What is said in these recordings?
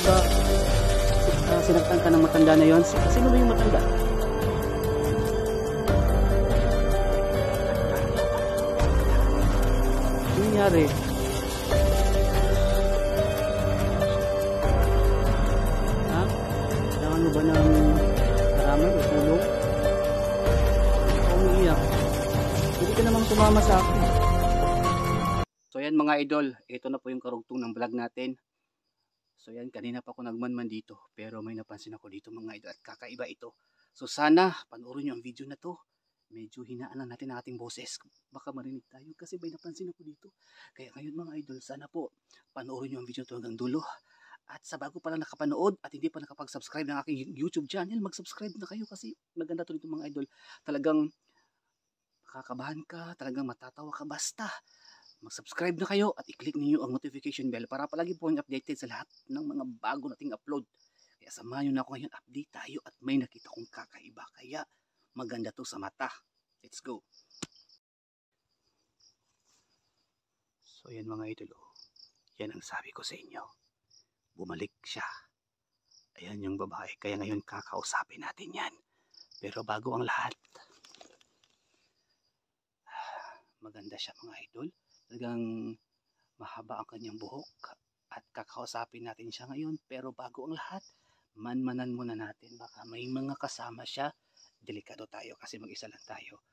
ba sinaktan ka ng matanda na yon? Sino ba yung matanda? Ano nangyari? Ha? Kailangan mo ba ng karamay o tulong? Ako umiiyak. Hindi ka namang tumama sa akin. So yan mga idol, ito na po yung karugtong ng vlog natin. So yan, kanina pa ako nagmanman dito, pero may napansin ako dito mga idol at kakaiba ito. So sana panoorin nyo ang video na to. Medyo hinaan lang natin ang ating boses, baka marinig tayo kasi may napansin ako dito. Kaya ngayon mga idol, sana po panoorin nyo ang video to hanggang dulo. At sa bago pa lang nakapanood at hindi pa nakapag-subscribe ng aking YouTube channel, mag-subscribe na kayo kasi maganda to dito mga idol. Talagang makakabahan ka, talagang matatawa ka basta. Mag-subscribe na kayo at i-click niyo ang notification bell para palagi po yung updated sa lahat ng mga bago nating upload. Kaya samahan nyo na ako ngayon, update tayo at may nakita kong kakaiba. Kaya maganda to sa mata. Let's go. So yan mga idol, yan ang sabi ko sa inyo. Bumalik siya. Ayan yung babae. Kaya ngayon kakausapin natin yan. Pero bago ang lahat, maganda siya mga idol. Talagang mahaba ang kanyang buhok at kakausapin natin siya ngayon. Pero bago ang lahat, manmanan muna natin. Baka may mga kasama siya. Delikado tayo kasi mag-isa lang tayo.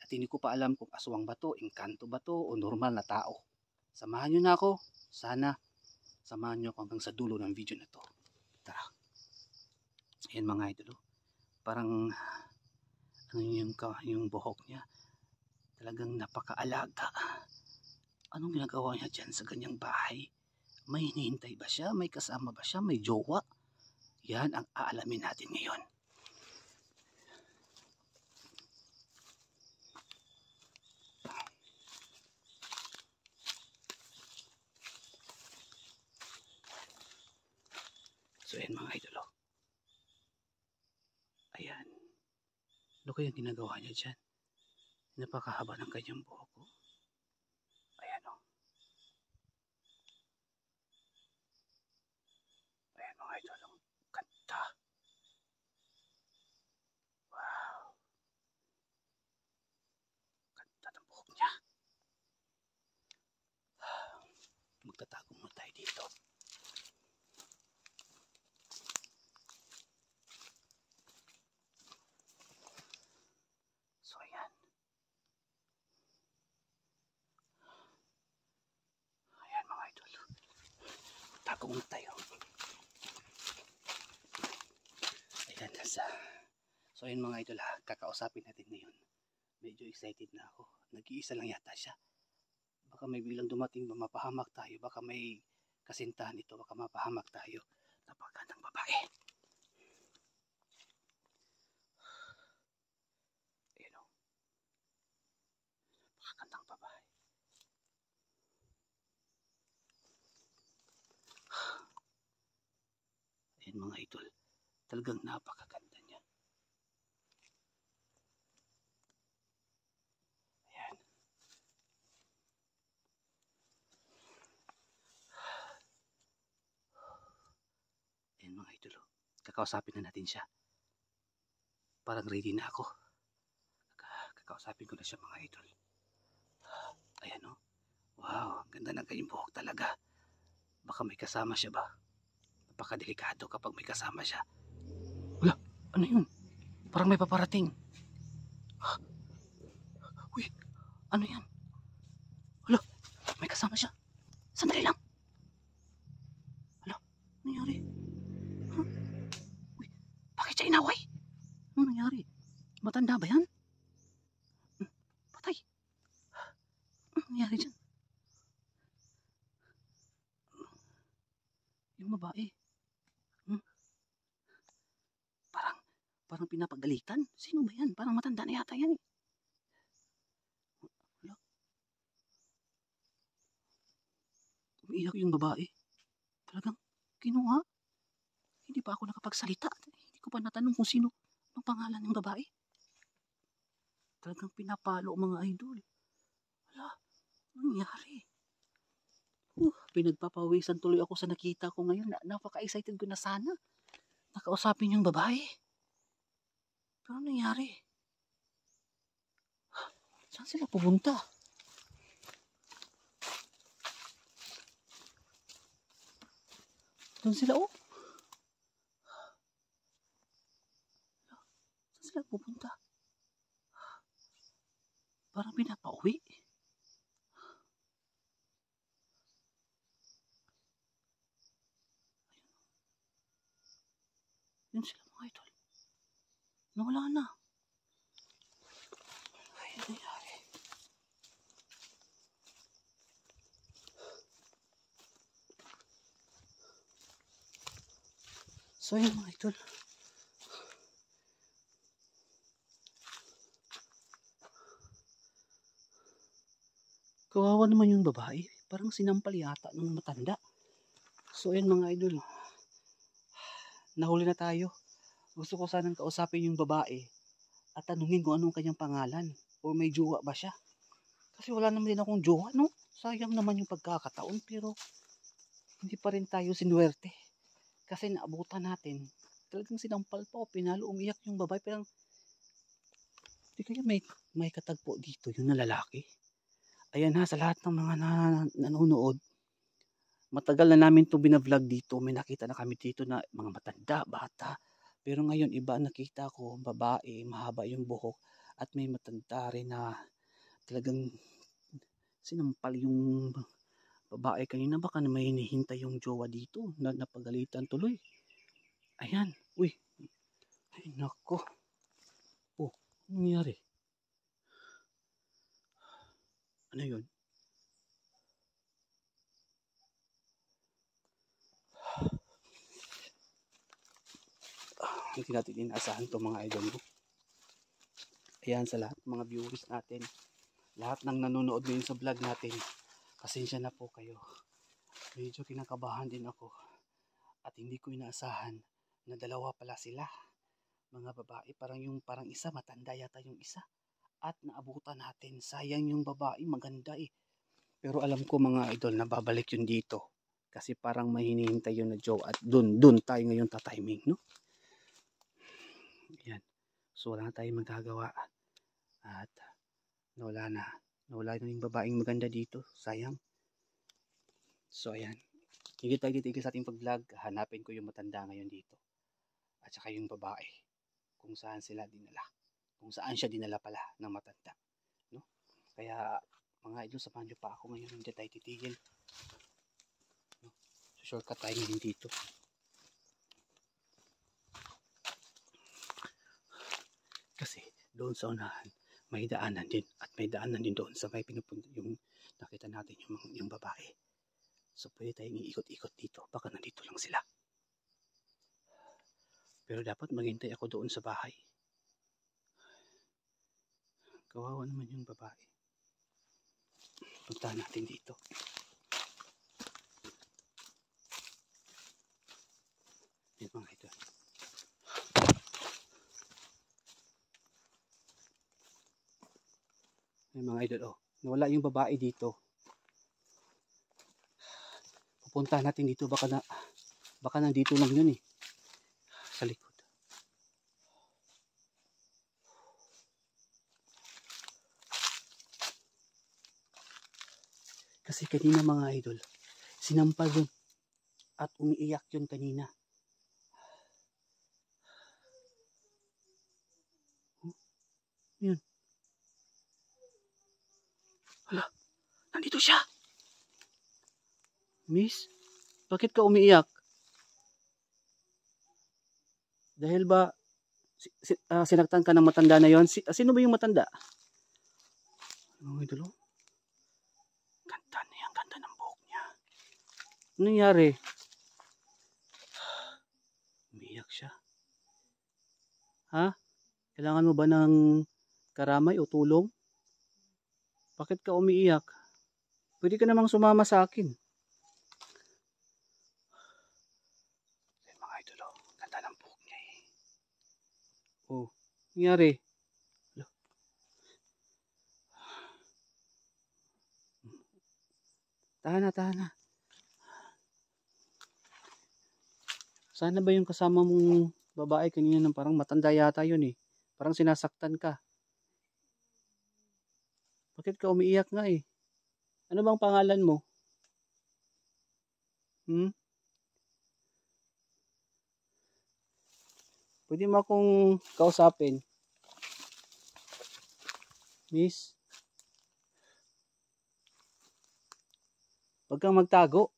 At hindi ko pa alam kung aswang ba to, engkanto ba to, o normal na tao. Samahan nyo na ako. Sana samahan nyo ako hanggang sa dulo ng video na to. Tara. Ayan mga idol. Parang ano yung buhok niya. Talagang napakaalaga. Anong ginagawa niya dyan sa ganyang bahay? May hinihintay ba siya? May kasama ba siya? May jowa? Yan ang aalamin natin ngayon. So yan mga idolo. Ayan. Ano kayang ginagawa niya dyan? Napakahaba ng kanyang buhok. Ayan o. Ayan mga idol. Ganda. Wow. Ganda ng buhok niya. Magtatago mo tayo dito. So ayan. Ayan mga idol. Tago mo tayo. Ayan nasa. So ayan mga idol ha. Kakausapin natin ngayon. Medyo excited na ako. Nag-iisa lang yata siya. Baka may bilang dumating, mapahamak tayo. Baka may kasintahan ito. Baka mapahamak tayo. Napakagandang babae. Ayan o. Napakagandang babae. Ayan mga idol. Talagang napakaganda niya. Ayan. Ayan mga idol. Kakausapin na natin siya. Parang ready na ako. Kakausapin ko na siya mga idol. Ayan o. Wow, ganda ng kanyang buhok talaga. Baka may kasama siya ba? Napakadelikado kapag may kasama siya. Wala, ano yun? Parang may paparating. Uy, ano yan? Wala, may kasama siya. Sandali lang. Wala, ano nangyari? Huh? Uy, bakit siya inaway? Ano nangyari? Matanda ba yan? Patay. Ano nangyari dyan? Yung babae. Parang pinapagalitan. Sino ba yan? Parang matanda na yata yan eh. Wala. Umiiyak yung babae. Talagang kinuha. Hindi pa ako nakapagsalita. Hindi ko pa natanong kung sino ang pangalan ng babae. Talagang pinapalo mga idol. Wala. Anong nangyari? Pinagpapawisan tuloy ako sa nakita ko ngayon. Napaka-excited ko na sana. Nakausapin yung babae. Pero ano nangyari? Saan sila pupunta? Doon sila, oh. Saan sila pupunta? Parang pinapauwi. Yun sila mga idol. Nawala na. Ay, ano nangyari? So yun mga idol. Kawawa naman yung babae. Parang sinampal yata ng matanda. So yun mga idol. Nahuli na tayo. Gusto ko sanang kausapin yung babae at tanungin kung anong kanyang pangalan o may jowa ba siya. Kasi wala naman din akong jowa, no? Sayang naman yung pagkakataon pero hindi pa rin tayo sinuwerte. Kasi naabutan natin. Talagang sinampal pa o pinalo, umiyak yung babae. Pero di kaya may katagpo dito yung na lalaki. Ayan ha, sa lahat ng mga nanonood. Matagal na namin ito binavlog dito. May nakita na kami dito na mga matanda, bata. Pero ngayon iba nakita ko, babae, mahaba yung buhok. At may matanda rin na talagang sinampal yung babae kanina. Baka na may hinihintay yung jowa dito na napagalitan tuloy. Ayan, uy. Ay nako. Oh, ano nangyari? Ano yun? Hindi natin inaasahan ito mga idol ko. Ayan sa lahat mga viewers natin. Lahat ng nanonood ngayon sa vlog natin. Pasensya na po kayo. Medyo kinakabahan din ako. At hindi ko inaasahan na dalawa pala sila. Mga babae. Parang isa matanda yata yung isa. At naabutan natin. Sayang yung babae. Maganda eh. Pero alam ko mga idol na babalik yun dito. Kasi parang may hinihintay yun na Joe. At dun tayo ngayon tatiming, no? Yan. So wala na tayong magagawa. At nawala na yung babaeng maganda dito. Sayang. So ayan. Higit sa ating pag-vlog. Hanapin ko yung matanda ngayon dito. At saka yung babae. Kung saan sila dinala. Kung saan siya dinala pala ng matanda. No? Kaya mga idol, samahan nyo pa ako ngayon. Hindi tayo titigil. No? So shortcut tayo ngayon dito. Kasi doon sa unahan may daanan din at may daanan din doon sa may pinupunta yung nakita natin yung babae. So pwede tayong iikot-ikot dito. Baka nandito lang sila. Pero dapat maghintay ako doon sa bahay. Kawawa naman yung babae. Puntahan natin dito. Yan mga ito. Yan mga idol, oh. Nawala yung babae dito. Pupuntahan natin dito. Baka nandito lang yun eh. Sa likod. Kasi kanina mga idol, sinampal yun. At umiiyak yun kanina. Yun. Hala, nandito siya. Miss, bakit ka umiiyak? Dahil ba sinaktan ka ng matanda na yon? Sino ba yung matanda? Ano idol? Ganda na yan, ganda ng buhok niya. Ano nangyari? Umiiyak siya. Ha? Kailangan mo ba ng karamay o tulong? Bakit ka umiiyak? Pwede ka namang sumama sa akin. Mga idol, oh, ganda ng buhok niya eh. Oh, nangyari? Tahan na. Sana ba yung kasama mong babae kanina ng parang matanda yata yun eh. Parang sinasaktan ka. Bakit ka umiiyak nga eh? Ano bang pangalan mo? Hmm? Pwede mo akong kausapin? Miss? Huwag kang magtago.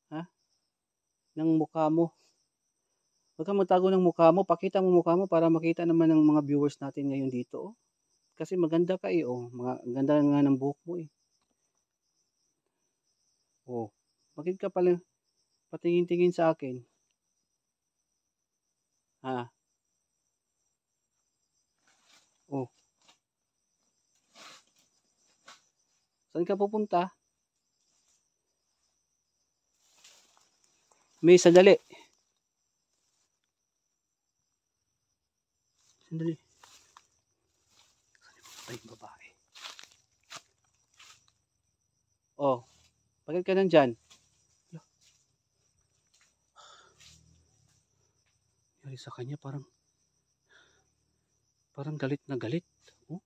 Ha? Ng mukha mo. Huwag kang magtago ng mukha mo. Pakita mo mukha mo para makita naman ng mga viewers natin ngayon dito. Oh. Kasi maganda ka eh. Oh. Ang ganda nga ng buhok mo eh. Oh. Bakit ka pala patingin-tingin sa akin? Ha? Oh. Saan ka pupunta? May sandali. Sandali. Ay, babae. Oh. Bakit ka nandyan? Yari sa kanya parang galit na galit. Oh.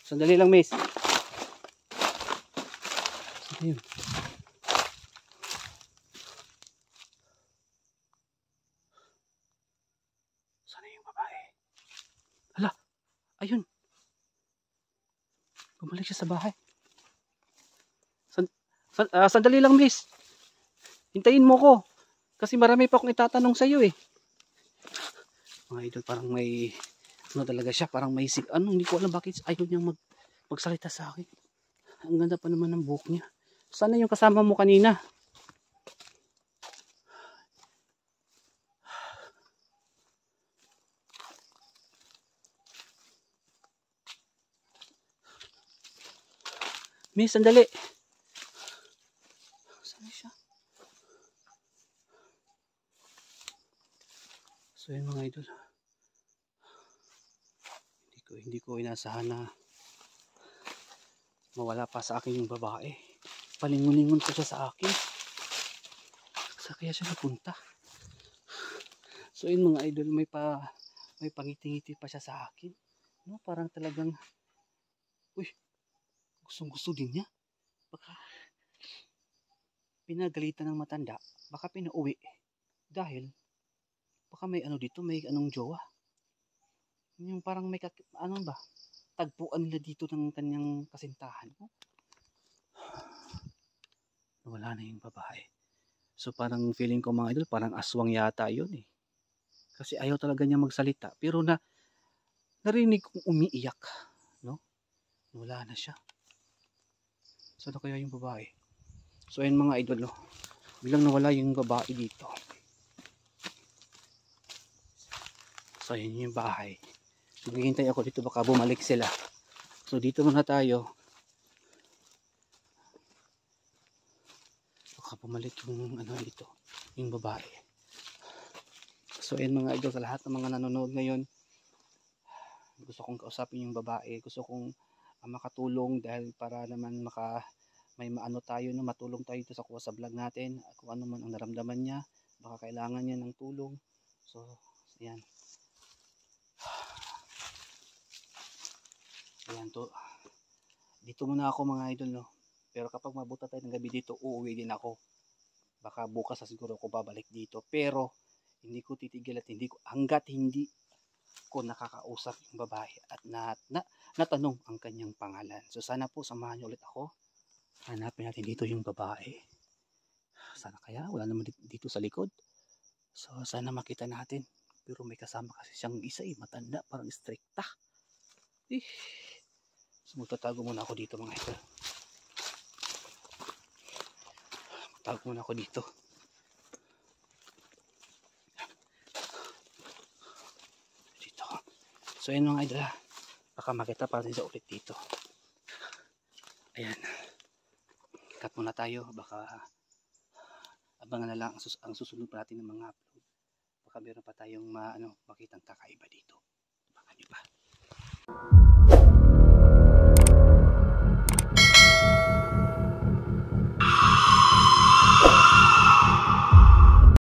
Sandali lang, miss. Saan yun? Saan yung babae? Hala, ayun. Bumalik siya sa bahay. Sandali lang, miss. Hintayin mo ko. Kasi marami pa akong itatanong sa'yo eh. Mga idol, parang may ano talaga siya, parang may hindi ko alam bakit ayaw niyang magsalita sa akin. Ang ganda pa naman ng buhok niya. Sana yung kasama mo kanina? Miss, sandali. Saan siya? So yun mga idol. Hindi ko inasahan na mawala pa sa akin yung babae. Palingon-lingon pa siya sa akin. Saan kaya siya napunta? So yun mga idol, may pangiti-ngiti pa siya sa akin. No, parang talagang gustong-gusto din niya. Baka pinagalitan ng matanda, baka pinauwi. Dahil baka may dito, may jowa. Yung parang may tagpuan nila dito ng kanyang kasintahan. Wala na yung babae. So parang feeling ko mga idol, parang aswang yata yun eh. Kasi ayaw talaga niya magsalita. Pero narinig kong umiiyak. No? Wala na siya. Saan kaya yung babae? So ayun mga idol, no? Bilang nawala yung babae dito. So ayun yung bahay. So naghihintay ako dito, baka bumalik sila. So dito muna tayo. Baka bumalik yung dito, yung babae. So ayun mga idol, sa lahat ng mga nanonood ngayon, gusto kong kausapin yung babae. Gusto kong makatulong dahil para naman may tayo, no, matulong tayo dito sa vlog natin. Kung ano man ang naramdaman niya, baka kailangan niya ng tulong. So ayan. Ayan to. Dito muna ako mga idol, no. Pero kapag mabuta tayo ng gabi dito, uuwi din ako. Baka bukas na siguro ako babalik dito. Pero hindi ko titigil at hanggat hindi ko nakakausap yung babae at natanong ang kanyang pangalan. So sana po samahan niyo ulit ako. Hanapin natin dito yung babae. Sana kaya wala naman dito sa likod. So sana makita natin. Pero may kasama kasi siyang isa matanda, parang strikta. So magtatago muna ako dito mga idol. Tago muna ako dito. So yun mga idol, baka makita pa rin sa ulit dito. Ayan, cut muna tayo. Baka abangan na lang ang susunod pa natin ng mga upload. Baka meron pa tayong makitang kakaiba dito. Baka di ba?